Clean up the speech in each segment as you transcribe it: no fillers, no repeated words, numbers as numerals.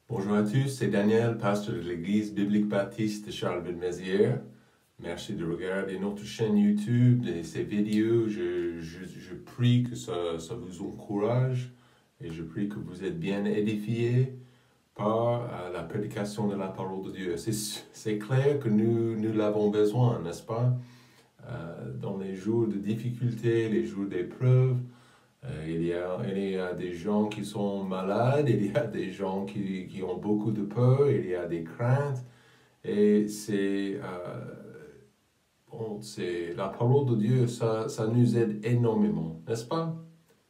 Bonjour à tous, c'est Daniel, pasteur de l'Église biblique baptiste de Charleville-Mézières. Merci de regarder notre chaîne YouTube et ces vidéos. Je prie que ça vous encourage et je prie que vous êtes bien édifiés par la prédication de la parole de Dieu. C'est clair que nous l'avons besoin, n'est-ce pas? Dans les jours de difficulté, les jours d'épreuve, il y a des gens qui sont malades, il y a des gens qui ont beaucoup de peur, il y a des craintes. Et la parole de Dieu, ça nous aide énormément, n'est-ce pas?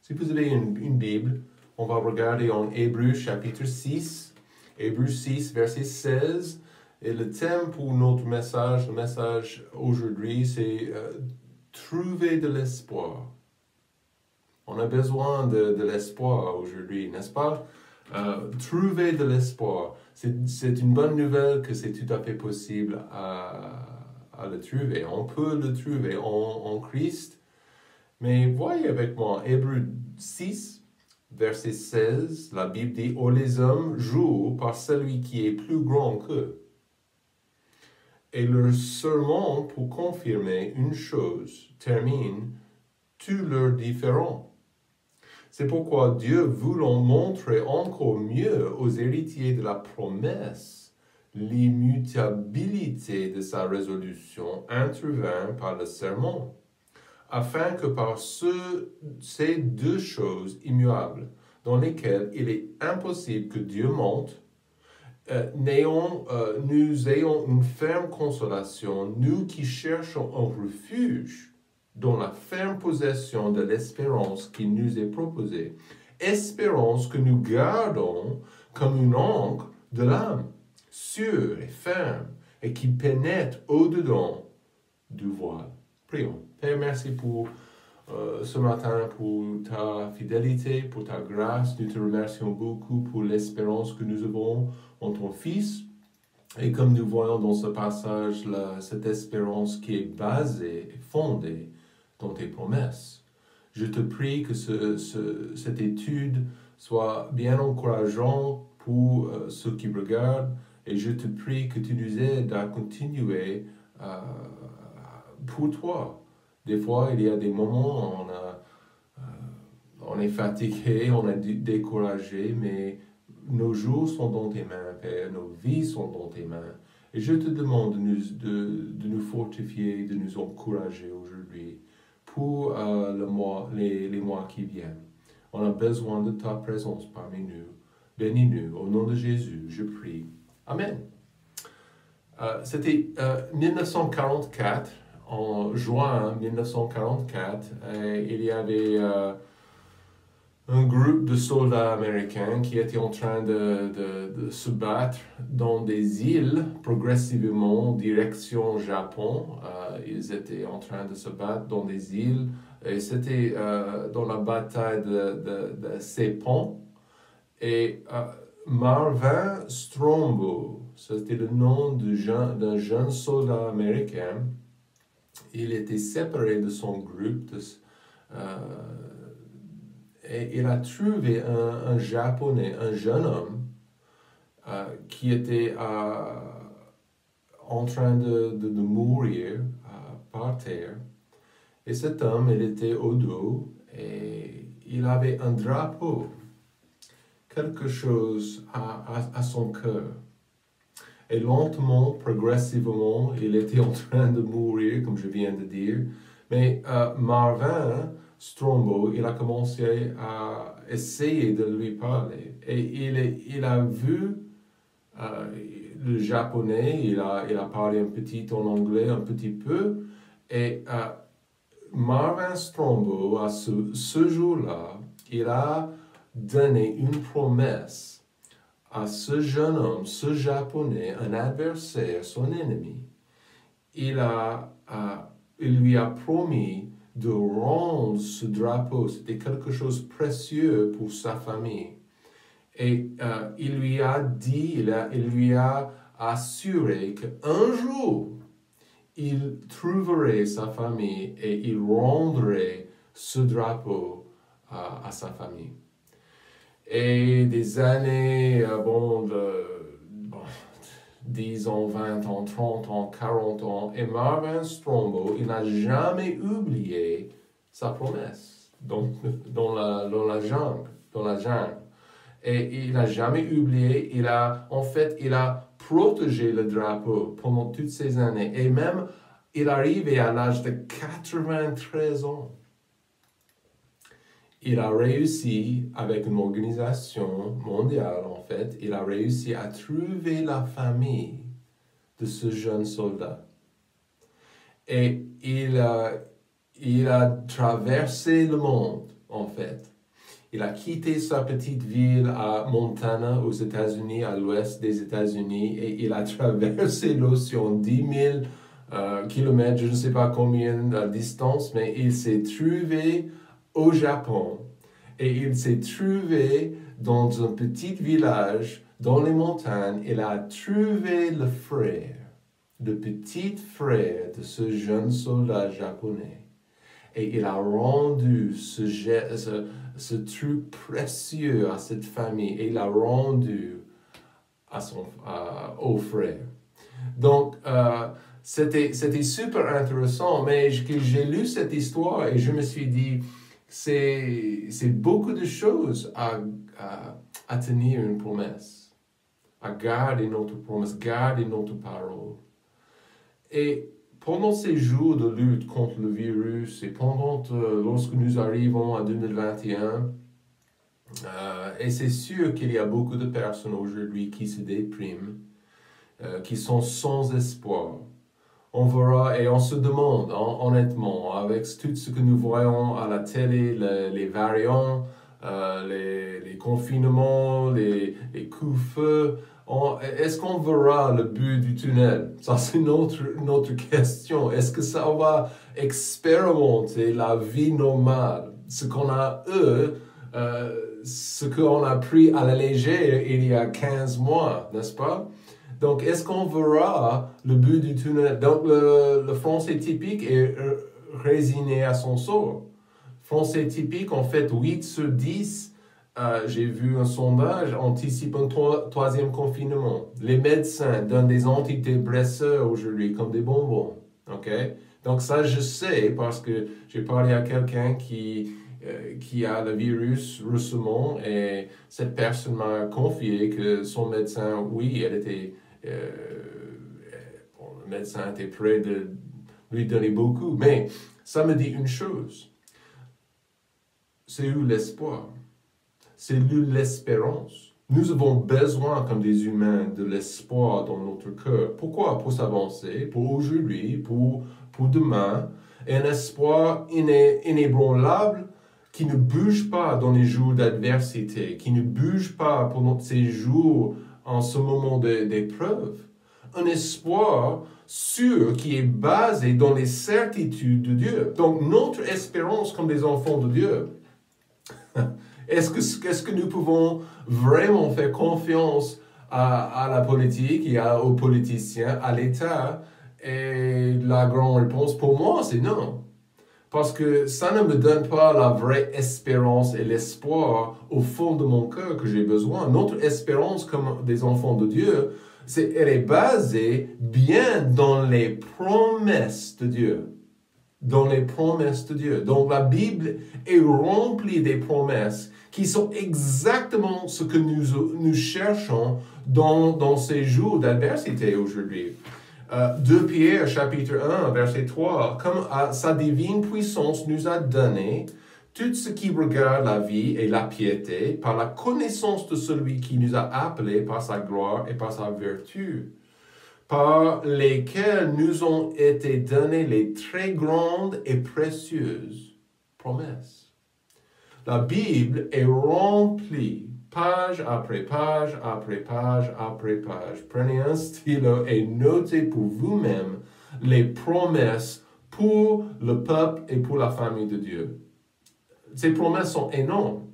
Si vous avez une Bible, on va regarder en Hébreux chapitre 6, Hébreux 6, verset 16. Et le thème pour notre message, le message aujourd'hui, c'est trouver de l'espoir. On a besoin de l'espoir aujourd'hui, n'est-ce pas? Trouver de l'espoir. C'est une bonne nouvelle que c'est tout à fait possible à le trouver. On peut le trouver en Christ. Mais voyez avec moi, Hébreux 6, verset 16, la Bible dit « Or les hommes jouent par celui qui est plus grand qu'eux. Et leur serment pour confirmer une chose termine tous leurs différends. C'est pourquoi Dieu, voulant montrer encore mieux aux héritiers de la promesse l'immutabilité de sa résolution, intervint par le serment, afin que par ces deux choses immuables, dans lesquelles il est impossible que Dieu monte, nous ayons une ferme consolation, nous qui cherchons un refuge dans la ferme possession de l'espérance qui nous est proposée. Espérance que nous gardons comme une ancre de l'âme, sûre et ferme, et qui pénètre au-dedans du voile. Prions. Père, merci pour ce matin, pour ta fidélité, pour ta grâce. Nous te remercions beaucoup pour l'espérance que nous avons en ton Fils. Et comme nous voyons dans ce passage-là, cette espérance qui est basée et fondée dans tes promesses. Je te prie que cette étude soit bien encourageante pour ceux qui regardent et je te prie que tu nous aides à continuer pour toi. Des fois, il y a des moments où on est fatigué, on est découragé, mais nos jours sont dans tes mains, Père, nos vies sont dans tes mains. Et je te demande de nous fortifier, de nous encourager aujourd'hui pour les mois qui viennent. On a besoin de ta présence parmi nous. Bénis-nous. Au nom de Jésus, je prie. Amen. C'était 1944, en juin 1944, il y avait un groupe de soldats américains qui étaient en train de se battre dans des îles progressivement en direction Japon. Ils étaient en train de se battre dans des îles et c'était dans la bataille de Sepon. Et Marvin Strombo, c'était le nom d'un jeune soldat américain. Il était séparé de son groupe et il a trouvé un Japonais, un jeune homme, qui était en train de mourir par terre. Et cet homme, il était au dos et il avait un drapeau, quelque chose à son cœur. Et lentement, progressivement, il était en train de mourir, comme je viens de dire. Mais Marvin Strombo, il a commencé à essayer de lui parler. Et il a vu le japonais, il a parlé un petit en anglais, un petit peu. Et Marvin Strombo, à ce jour-là, il a donné une promesse à ce jeune homme, ce japonais, un adversaire, son ennemi. Il lui a promis de rendre ce drapeau. C'était quelque chose de précieux pour sa famille. Et il lui a dit, il lui a assuré qu'un jour, il trouverait sa famille et il rendrait ce drapeau à sa famille. Et des années, 10 ans, 20 ans, 30 ans, 40 ans, et Marvin Strombo, il n'a jamais oublié sa promesse dans la jungle. Et il n'a jamais oublié, il a protégé le drapeau pendant toutes ces années. Et même, il arrivait à l'âge de 93 ans. Il a réussi, avec une organisation mondiale, en fait, il a réussi à trouver la famille de ce jeune soldat. Et il a traversé le monde, en fait. Il a quitté sa petite ville à Montana, aux États-Unis, à l'ouest des États-Unis, et il a traversé l'océan 10 000 kilomètres, je ne sais pas combien de distance, mais il s'est trouvé au Japon, et il s'est trouvé dans un petit village dans les montagnes. Il a trouvé le petit frère de ce jeune soldat japonais. Et il a rendu ce truc précieux à cette famille, et il l'a rendu au frère. Donc, c'était super intéressant, mais j'ai lu cette histoire et je me suis dit, c'est beaucoup de choses à tenir une promesse, à garder notre promesse, garder notre parole. Et pendant ces jours de lutte contre le virus et lorsque nous arrivons à 2021, et c'est sûr qu'il y a beaucoup de personnes aujourd'hui qui se dépriment, qui sont sans espoir. On verra et on se demande honnêtement, avec tout ce que nous voyons à la télé, les variants, les confinements, les coups-feux, est-ce qu'on verra le but du tunnel? Ça, c'est notre question. Est-ce que ça va expérimenter la vie normale? Ce qu'on a ce qu'on a pris à la légère il y a 15 mois, n'est-ce pas? Donc, est-ce qu'on verra le but du tunnel? Donc, le français typique est résigné à son sort. Français typique, en fait, 8 sur 10, j'ai vu un sondage, anticipe un troisième confinement. Les médecins donnent des antidépresseurs aujourd'hui comme des bonbons. Okay? Donc, ça, je sais parce que j'ai parlé à quelqu'un qui a le virus récemment, et cette personne m'a confié que son médecin, oui, le médecin était prêt de lui donner beaucoup, mais ça me dit une chose, c'est où l'espoir, c'est où l'espérance. Nous avons besoin, comme des humains, de l'espoir dans notre cœur. Pourquoi? Pour s'avancer, pour aujourd'hui, pour demain, et un espoir inébranlable qui ne bouge pas dans les jours d'adversité, qui ne bouge pas pendant ces jours en ce moment d'épreuve. Un espoir sûr qui est basé dans les certitudes de Dieu. Donc notre espérance comme des enfants de Dieu, est-ce que nous pouvons vraiment faire confiance à la politique et aux politiciens, à l'État? Et la grande réponse pour moi, c'est non. Parce que ça ne me donne pas la vraie espérance et l'espoir au fond de mon cœur que j'ai besoin. Notre espérance comme des enfants de Dieu, elle est basée bien dans les promesses de Dieu. Dans les promesses de Dieu. Donc la Bible est remplie des promesses qui sont exactement ce que nous cherchons dans ces jours d'adversité aujourd'hui. 2 Pierre, chapitre 1, verset 3, comme sa divine puissance nous a donné tout ce qui regarde la vie et la piété par la connaissance de celui qui nous a appelés par sa gloire et par sa vertu, par lesquels nous ont été données les très grandes et précieuses promesses. La Bible est remplie, page après page, après page, après page. Prenez un stylo et notez pour vous-même les promesses pour le peuple et pour la famille de Dieu. Ces promesses sont énormes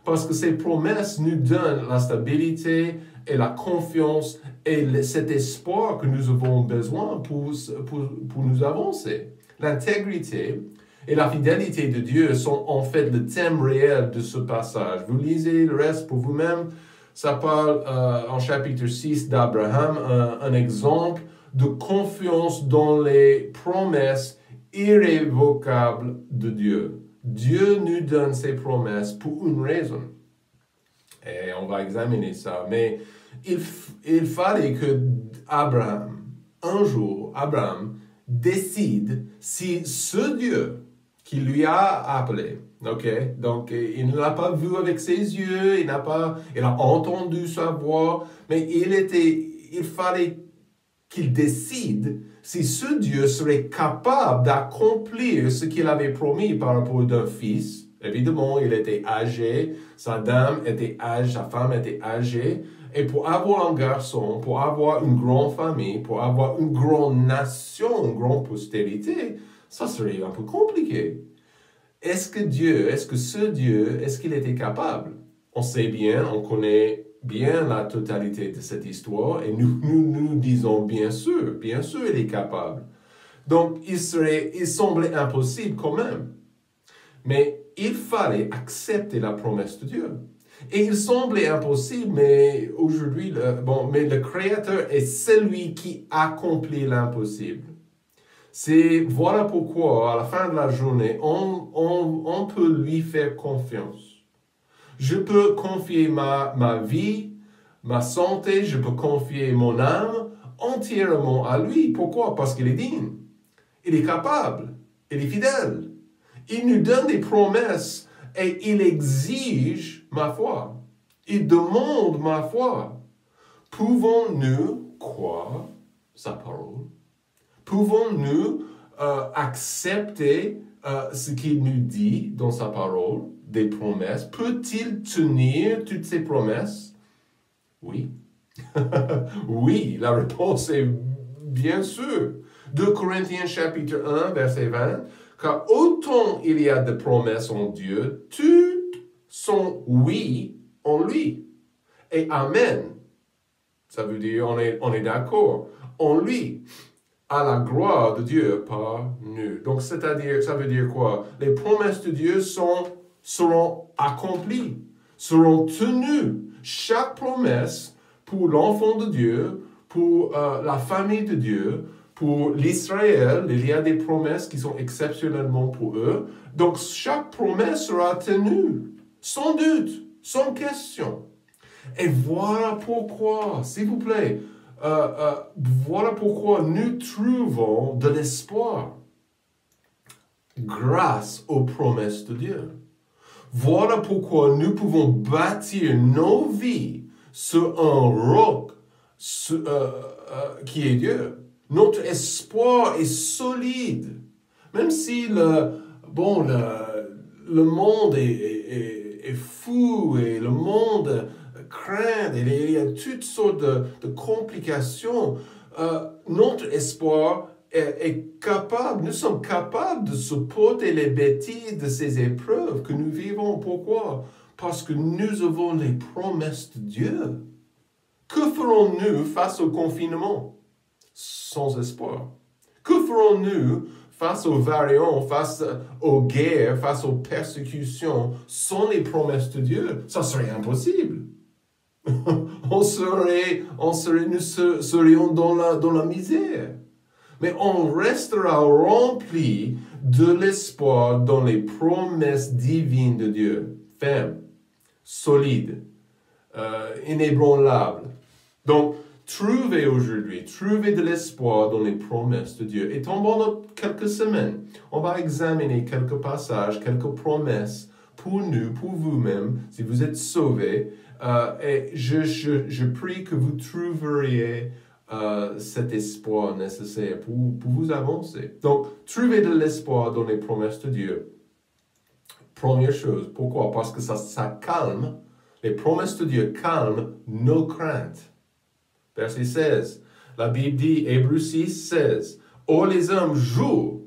parce que ces promesses nous donnent la stabilité et la confiance et cet espoir que nous avons besoin pour nous avancer. L'intégrité Et la fidélité de Dieu sont en fait le thème réel de ce passage. Vous lisez le reste pour vous-même. Ça parle en chapitre 6 d'Abraham, un exemple de confiance dans les promesses irrévocables de Dieu. Dieu nous donne ses promesses pour une raison. Et on va examiner ça. Mais il fallait que un jour, Abraham décide si ce Dieu qui lui a appelé, ok, donc il ne l'a pas vu avec ses yeux, il a entendu sa voix, mais il fallait qu'il décide si ce Dieu serait capable d'accomplir ce qu'il avait promis par rapport d'un fils. Évidemment, il était âgé, sa dame était âgée, sa femme était âgée, et pour avoir un garçon, pour avoir une grande famille, pour avoir une grande nation, une grande postérité, ça serait un peu compliqué. Est-ce que ce Dieu, est-ce qu'il était capable? On sait bien, on connaît bien la totalité de cette histoire, et nous disons bien sûr, il est capable. Donc, il semblait impossible quand même. Mais il fallait accepter la promesse de Dieu. Et il semblait impossible, mais aujourd'hui, mais le Créateur est celui qui accomplit l'impossible. Voilà pourquoi, à la fin de la journée, on peut lui faire confiance. Je peux confier ma vie, ma santé, je peux confier mon âme entièrement à lui. Pourquoi? Parce qu'il est digne. Il est capable. Il est fidèle. Il nous donne des promesses et il exige ma foi. Il demande ma foi. Pouvons-nous croire sa parole? Pouvons-nous accepter ce qu'il nous dit dans sa parole, des promesses? Peut-il tenir toutes ces promesses? Oui. Oui, la réponse est bien sûr. 2 Corinthiens chapitre 1, verset 20. Car autant il y a de promesses en Dieu, toutes sont oui en lui. Et amen. Ça veut dire on est d'accord. En lui, à la gloire de Dieu par nous. Donc, ça veut dire quoi? Les promesses de Dieu seront accomplies, seront tenues. Chaque promesse pour l'enfant de Dieu, pour la famille de Dieu, pour l'Israël, il y a des promesses qui sont exceptionnellement pour eux. Donc, chaque promesse sera tenue, sans doute, sans question. Et voilà pourquoi, s'il vous plaît, voilà pourquoi nous trouvons de l'espoir grâce aux promesses de Dieu. Voilà pourquoi nous pouvons bâtir nos vies sur un roc qui est Dieu. Notre espoir est solide. Même si le monde est fou et le monde craint, et il y a toutes sortes de complications, notre espoir est capable, nous sommes capables de supporter les bêtises de ces épreuves que nous vivons. Pourquoi? Parce que nous avons les promesses de Dieu. Que ferons-nous face au confinement? Sans espoir. Que ferons-nous face aux variants, face aux guerres, face aux persécutions, sans les promesses de Dieu? Ça serait impossible. Nous serions dans la misère. Mais on restera rempli de l'espoir dans les promesses divines de Dieu. Ferme, solide, inébranlable. Donc, trouvez de l'espoir dans les promesses de Dieu. Et pendant quelques semaines, on va examiner quelques passages, quelques promesses pour nous, pour vous-même, si vous êtes sauvés. Et je prie que vous trouveriez cet espoir nécessaire pour vous avancer. Donc, trouvez de l'espoir dans les promesses de Dieu. Première chose, pourquoi? Parce que ça calme, les promesses de Dieu calment nos craintes. Verset 16, la Bible dit, Hébreux 6, 16, « Or les hommes jouent ».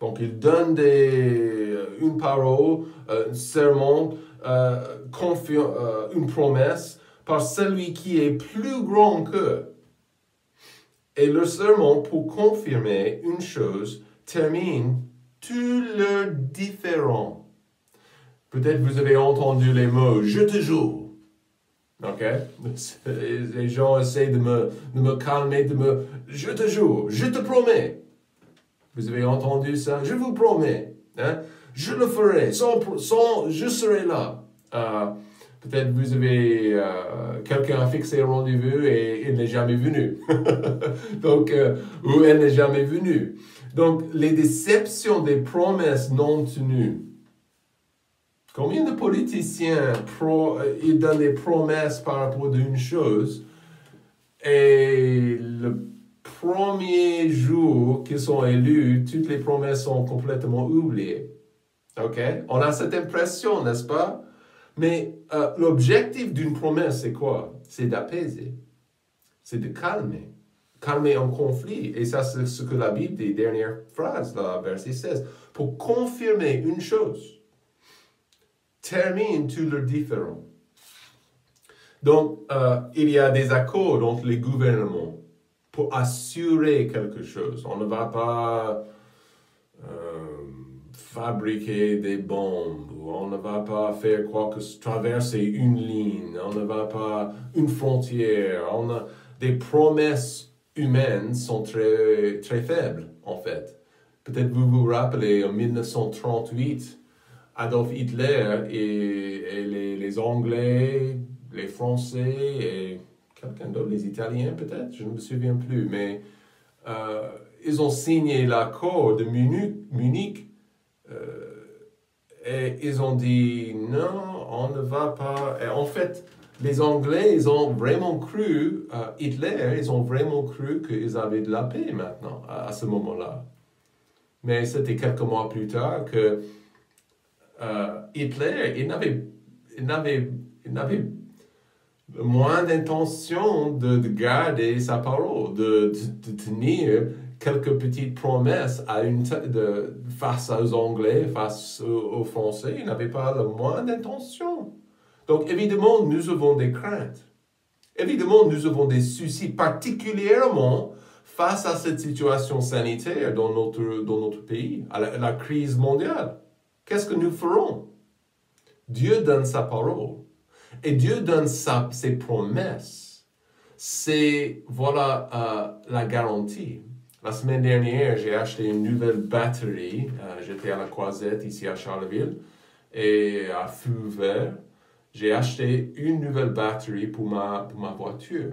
Donc, ils donnent une parole, un serment, une promesse par celui qui est plus grand qu'eux. Et le serment, pour confirmer une chose, termine tous leurs différends. Peut-être vous avez entendu les mots « je te jure ». OK? Les gens essaient de me calmer, je te jure, je te promets. Vous avez entendu ça? Je vous promets. Hein? Je le ferai, je serai là. Peut-être vous avez, quelqu'un a fixé un rendez-vous et il n'est jamais venu. Donc, ou elle n'est jamais venue. Donc, les déceptions des promesses non tenues. Combien de politiciens ils donnent des promesses par rapport à une chose et le premier jour qu'ils sont élus, toutes les promesses sont complètement oubliées. OK? On a cette impression, n'est-ce pas? Mais l'objectif d'une promesse, c'est quoi? C'est d'apaiser. C'est de calmer. Calmer un conflit. Et ça, c'est ce que la Bible dit, dernière phrase, là, verset 16. Pour confirmer une chose. Termine tous leurs différends. Donc, il y a des accords entre les gouvernements pour assurer quelque chose. On ne va pas fabriquer des bombes, on ne va pas faire quoi que traverser une ligne, on ne va pas une frontière. Des promesses humaines sont très, très faibles, en fait. Peut-être vous vous rappelez, en 1938, Adolf Hitler et les Anglais, les Français et quelqu'un d'autre, les Italiens peut-être, je ne me souviens plus, mais ils ont signé l'accord de Munich et ils ont dit non, on ne va pas. Et en fait, les Anglais, ils ont vraiment cru, Hitler, ils ont vraiment cru qu'ils avaient de la paix maintenant, à ce moment-là. Mais c'était quelques mois plus tard que Hitler, il n'avait moins d'intention de garder sa parole, de tenir quelques petites promesses face aux Anglais, face aux Français. Il n'avait pas le moins d'intention. Donc évidemment, nous avons des craintes. Évidemment, nous avons des soucis, particulièrement face à cette situation sanitaire dans notre pays, à la crise mondiale. Qu'est-ce que nous ferons? Dieu donne sa parole. Et Dieu donne ses promesses. C'est, voilà, la garantie. La semaine dernière, j'ai acheté une nouvelle batterie. J'étais à la Croisette, ici à Charleville, et à feu vert. J'ai acheté une nouvelle batterie pour ma voiture.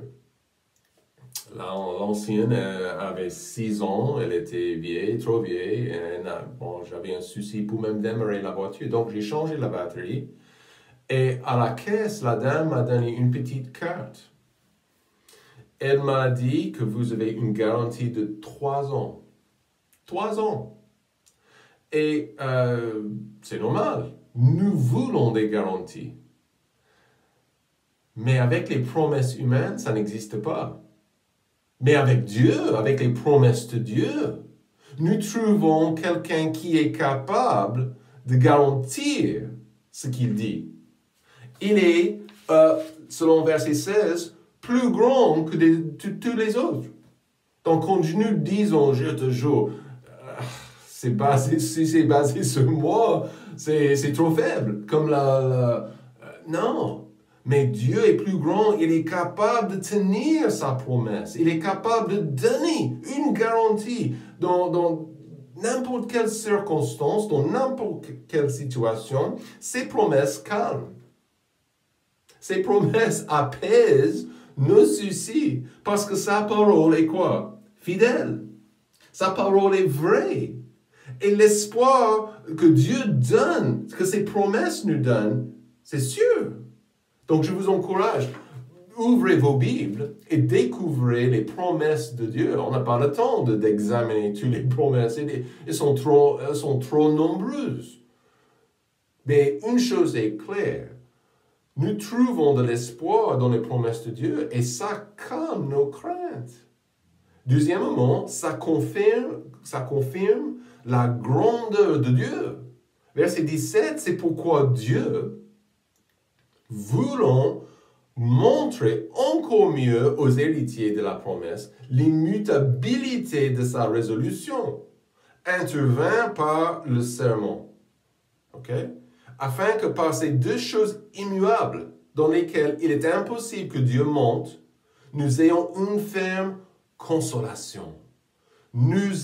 L'ancienne avait 6 ans, elle était vieille, trop vieille. J'avais un souci pour même démarrer la voiture. Donc, j'ai changé la batterie. Et à la caisse, la dame m'a donné une petite carte. Elle m'a dit que vous avez une garantie de 3 ans. 3 ans. Et c'est normal. Nous voulons des garanties. Mais avec les promesses humaines, ça n'existe pas. Mais avec Dieu, avec les promesses de Dieu, nous trouvons quelqu'un qui est capable de garantir ce qu'il dit. Il est, selon verset 16, plus grand que tous les autres. Donc, quand nous disons, je te jure, si c'est basé sur moi, c'est trop faible. Comme non. Mais Dieu est plus grand, il est capable de tenir sa promesse. Il est capable de donner une garantie dans n'importe quelle circonstance, dans n'importe quelle situation. Ses promesses calment. Ses promesses apaisent nos soucis. Parce que sa parole est quoi? Fidèle. Sa parole est vraie. Et l'espoir que Dieu donne, que ses promesses nous donnent, c'est sûr. Donc, je vous encourage, ouvrez vos Bibles et découvrez les promesses de Dieu. On n'a pas le temps d'examiner toutes les promesses. Elles sont trop nombreuses. Mais une chose est claire. Nous trouvons de l'espoir dans les promesses de Dieu et ça calme nos craintes. Deuxièmement, ça confirme la grandeur de Dieu. Verset 17, c'est pourquoi Dieu, voulant montrer encore mieux aux héritiers de la promesse l'immutabilité de sa résolution, intervint par le serment. OK? Afin que par ces deux choses immuables dans lesquelles il est impossible que Dieu monte, nous ayons une ferme consolation. Nous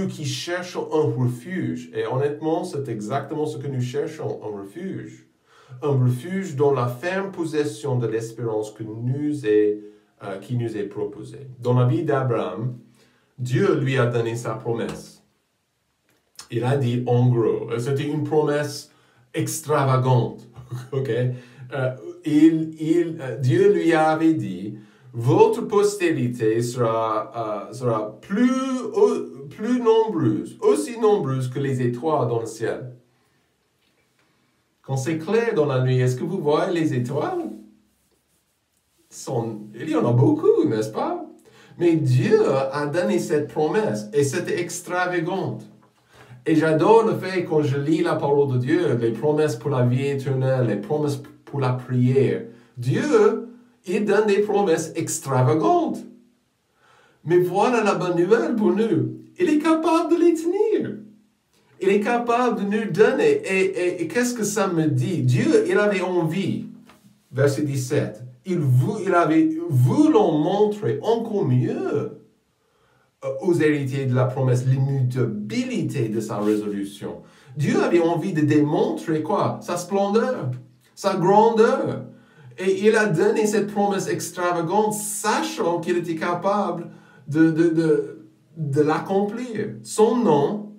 qui cherchons un refuge, et honnêtement, c'est exactement ce que nous cherchons, un refuge. Un refuge dans la ferme possession de l'espérance qui nous est proposée. Dans la vie d'Abraham, Dieu lui a donné sa promesse. Il a dit, en gros, c'était une promesse extravagante. Okay? Dieu lui avait dit, votre postérité sera plus nombreuse, aussi nombreuse que les étoiles dans le ciel. Quand c'est clair dans la nuit, est-ce que vous voyez les étoiles? Il y en a beaucoup, n'est-ce pas? Mais Dieu a donné cette promesse et c'était extravagante. Et j'adore le fait, quand je lis la parole de Dieu, les promesses pour la vie éternelle, les promesses pour la prière. Dieu, il donne des promesses extravagantes. Mais voilà la bonne nouvelle pour nous. Il est capable de les tenir. Il est capable de nous donner. Et qu'est-ce que ça me dit? Dieu, il avait envie, verset 17, il avait voulu montrer encore mieux aux héritiers de la promesse l'immutabilité de sa résolution. Dieu avait envie de démontrer quoi? Sa splendeur, sa grandeur. Et il a donné cette promesse extravagante, sachant qu'il était capable de l'accomplir. Son nom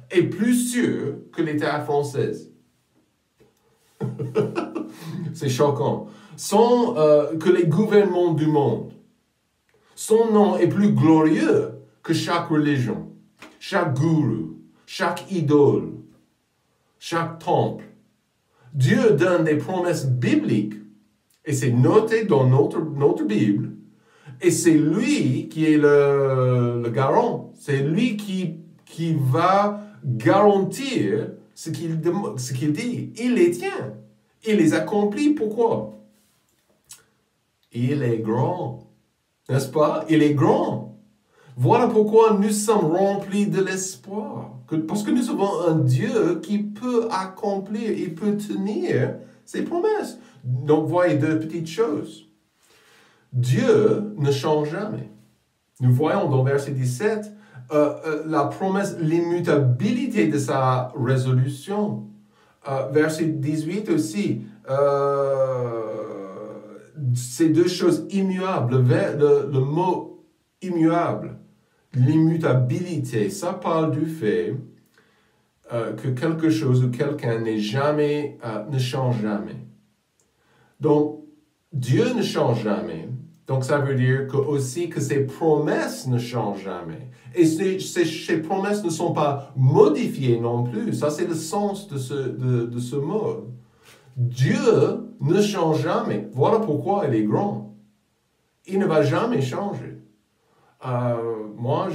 est plus sûr que les terres françaises. C'est choquant. Que les gouvernements du monde. Son nom est plus glorieux que chaque religion, chaque gourou, chaque idole, chaque temple. Dieu donne des promesses bibliques, et c'est noté dans notre Bible, et c'est lui qui est le garant. C'est lui qui va garantir ce qu'il dit. Il les tient. Il les accomplit. Pourquoi? Il est grand. N'est-ce pas? Il est grand. Voilà pourquoi nous sommes remplis de l'espoir. Parce que nous avons un Dieu qui peut accomplir, il peut tenir ses promesses. Donc, voyez deux petites choses. Dieu ne change jamais. Nous voyons dans verset 17 la promesse, l'immutabilité de sa résolution. Verset 18 aussi, ces deux choses immuables, le mot immuable, l'immutabilité, ça parle du fait que quelque chose ou quelqu'un ne change jamais. Donc, Dieu ne change jamais. Donc, ça veut dire que ses promesses ne changent jamais. Et ces promesses ne sont pas modifiées non plus. Ça, c'est le sens de ce mot. Dieu ne change jamais. Voilà pourquoi il est grand. Il ne va jamais changer. Moi,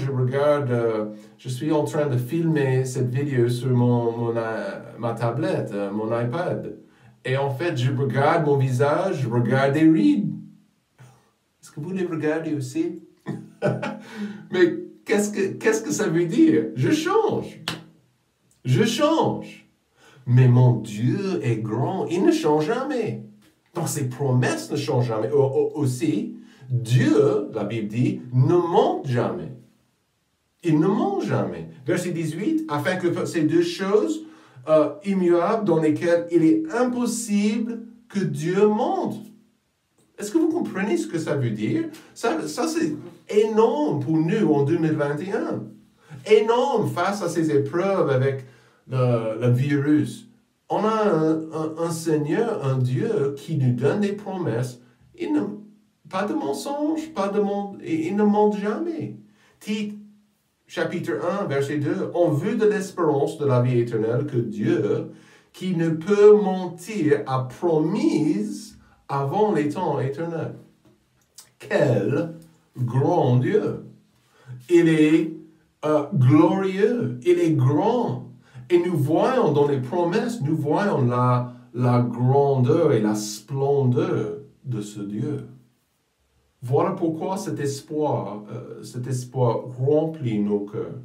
je suis en train de filmer cette vidéo sur ma tablette, mon iPad. Et en fait, je regarde mon visage, je regarde les rides. Est-ce que vous les regardez aussi? Mais qu'est-ce que ça veut dire? Je change. Je change. Mais mon Dieu est grand, il ne change jamais. Donc ses promesses ne changent jamais. Aussi, Dieu, la Bible dit, ne ment jamais. Il ne ment jamais. Verset 18, afin que ces deux choses immuables dans lesquelles il est impossible que Dieu mente. Est-ce que vous comprenez ce que ça veut dire? Ça c'est énorme pour nous en 2021. Énorme face à ces épreuves avec le virus. On a un Seigneur, un Dieu qui nous donne des promesses. Pas de mensonges, il ne ment jamais. Tite, chapitre 1, verset 2, en vue de l'espérance de la vie éternelle que Dieu, qui ne peut mentir, a promise avant les temps éternels. Quel grand Dieu! Il est glorieux, il est grand. Et nous voyons dans les promesses, nous voyons la grandeur et la splendeur de ce Dieu. Voilà pourquoi cet espoir remplit nos cœurs.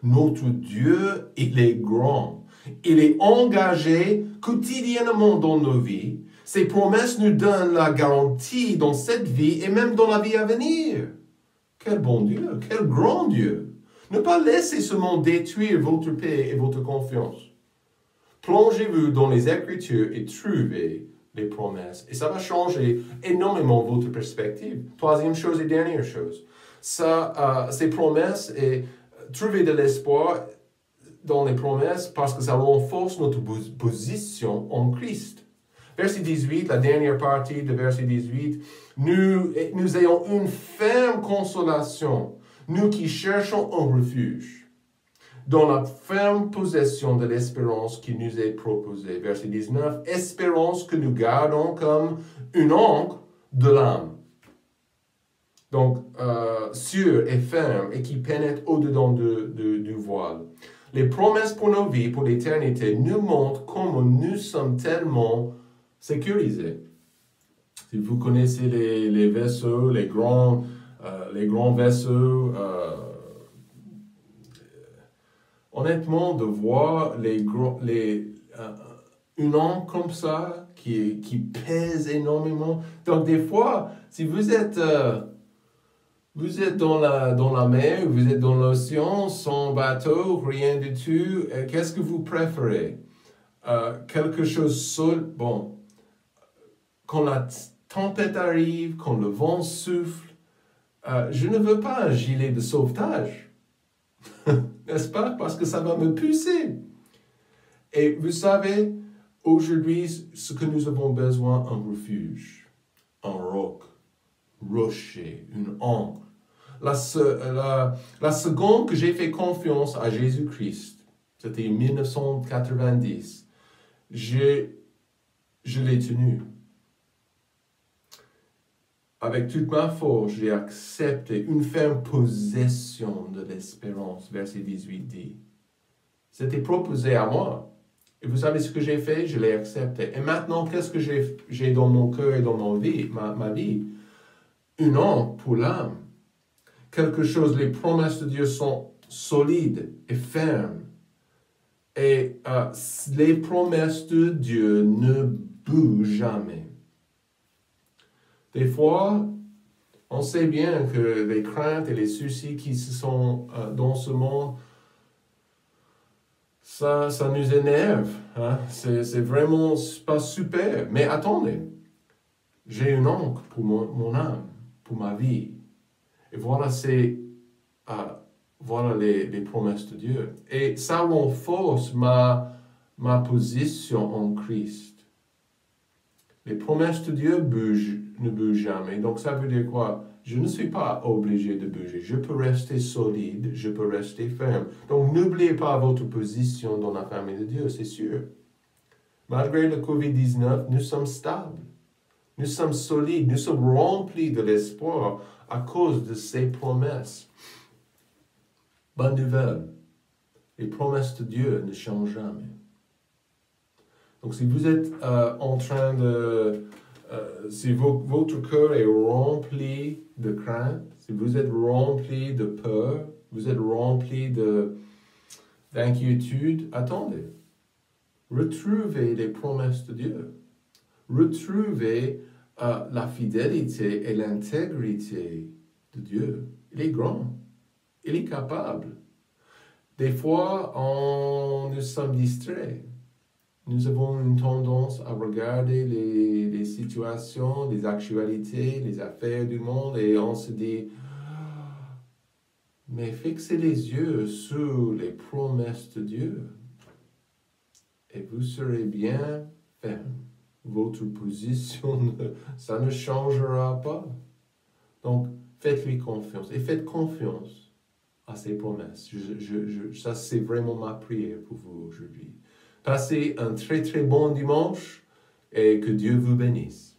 Notre Dieu, il est grand. Il est engagé quotidiennement dans nos vies. Ses promesses nous donnent la garantie dans cette vie et même dans la vie à venir. Quel bon Dieu, quel grand Dieu. Ne pas laisser ce monde détruire votre paix et votre confiance. Plongez-vous dans les Écritures et trouvez les promesses. Et ça va changer énormément votre perspective. Troisième chose et dernière chose. Ces promesses et trouver de l'espoir dans les promesses parce que ça renforce notre position en Christ. Verset 18, la dernière partie de verset 18. Nous ayons une ferme consolation, nous qui cherchons un refuge, dans la ferme possession de l'espérance qui nous est proposée. Verset 19, espérance que nous gardons comme une ancre de l'âme. Donc, sûre et ferme et qui pénètre au-dedans du voile. Les promesses pour nos vies, pour l'éternité, nous montrent comment nous sommes tellement sécurisés. Si vous connaissez les vaisseaux, les grands vaisseaux, honnêtement, de voir une encre comme ça qui pèse énormément. Donc, des fois, si vous êtes dans la mer, vous êtes dans l'océan, sans bateau, rien du tout, qu'est-ce que vous préférez? Quelque chose seul, bon, quand la tempête arrive, quand le vent souffle, je ne veux pas un gilet de sauvetage, n'est-ce pas? Parce que ça va me pousser. Et vous savez, aujourd'hui, ce que nous avons besoin, un refuge, un roc, rocher, une ancre. La seconde que j'ai fait confiance à Jésus-Christ, c'était en 1990, je l'ai tenu. Avec toute ma force, j'ai accepté une ferme possession de l'espérance, verset 18 dit. C'était proposé à moi. Et vous savez ce que j'ai fait? Je l'ai accepté. Et maintenant, qu'est-ce que j'ai dans mon cœur et dans ma vie? Une ancre pour l'âme. Quelque chose, les promesses de Dieu sont solides et fermes. Et les promesses de Dieu ne bougent jamais. Des fois, on sait bien que les craintes et les soucis qui sont dans ce monde, ça nous énerve. Hein? C'est vraiment pas super. Mais attendez, j'ai une ancre pour mon âme, pour ma vie. Et voilà, voilà les promesses de Dieu. Et ça renforce ma position en Christ. Les promesses de Dieu ne bougent jamais. Donc ça veut dire quoi? Je ne suis pas obligé de bouger. Je peux rester solide, je peux rester ferme. Donc n'oubliez pas votre position dans la famille de Dieu, c'est sûr. Malgré le COVID-19, nous sommes stables. Nous sommes solides, nous sommes remplis de l'espoir à cause de ces promesses. Bonne nouvelle, les promesses de Dieu ne changent jamais. Donc si vous êtes en train de... si votre cœur est rempli de crainte, si vous êtes rempli de peur, vous êtes rempli d'inquiétude, attendez. Retrouvez les promesses de Dieu. Retrouvez la fidélité et l'intégrité de Dieu. Il est grand. Il est capable. Des fois, nous sommes distraits. Nous avons une tendance à regarder les situations, les actualités, les affaires du monde et on se dit, mais fixez les yeux sur les promesses de Dieu et vous serez bien ferme. Votre position, ça ne changera pas. Donc, faites-lui confiance et faites confiance à ses promesses. Ça, c'est vraiment ma prière pour vous aujourd'hui. Passez un très très bon dimanche et que Dieu vous bénisse.